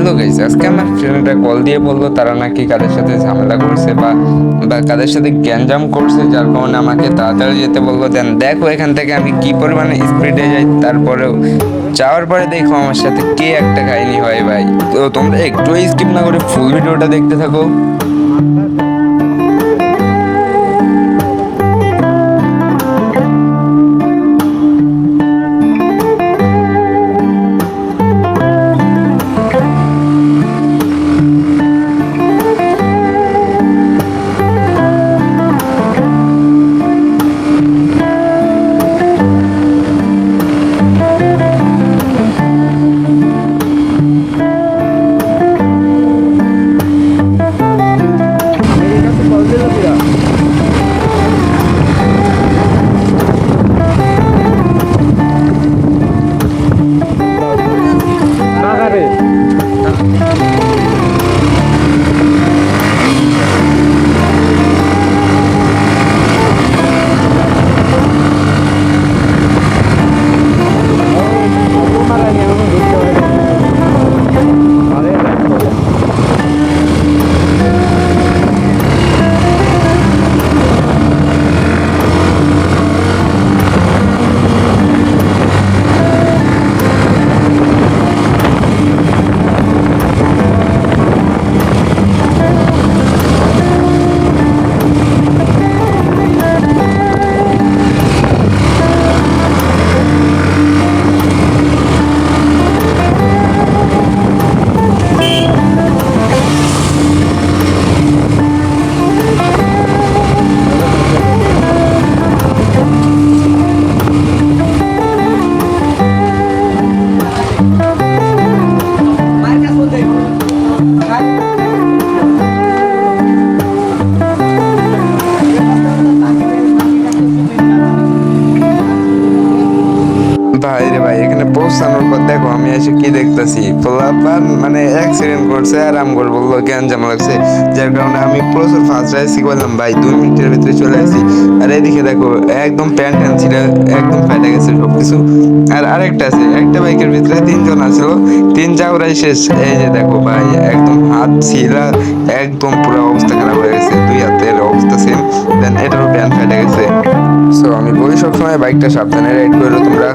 Hello guys, আজকে আমার ফ্রেন্ডরা কল দিয়ে বললো তারা নাকি কাদের সাথে ঝামেলা করছে বা বা কাদের সাথে গ্যাঞ্জাম করছে, যার কারণে আমাকে তাড়াতাড়ি যেতে বললো। দেন দেখো এখান থেকে আমি কি পরিমাণে স্পিডে যাই, তারপরেও যাওয়ার পরে দেখো আমার সাথে কে একটা কাহিনী হয় ভাই। তো তোমরা একটু স্কিপ না করে ফুল ভিডিওটা দেখতে থাকো। ভাই রে ভাই, এখানে পৌঁছানোর পর দেখো আমি এসে কি দেখতেছি, পোলাপান মানে অ্যাক্সিডেন্ট করছে আর আমগর বললো গ্যাঞ্জাম লাগছে, যার কারণে আমি প্রচুর ফার্স্ট রাইসি করলাম ভাই, 2 মিনিটের ভিতরে চলে আসি। আর এদিকে দেখো একদম প্যান্ট ট্যান্ট ছিল, একদম ফেটে গেছে সবকিছু। আর আরেকটা আছে, একটা বাইকের ভিতরে 3 জন আছিল, 3 চাউরাই শেষ। এই যে দেখো ভাই, একদম হাত ছিল, একদম পুরো অবস্থা খারাপ হয়ে গেছে, 2 হাতের অবস্থা সেম। দেন এটারও প্যান্ট ফেটে গেছে। সো আমি বলি সবসময় বাইকটা সাবধানে রাইড করো তোমরা।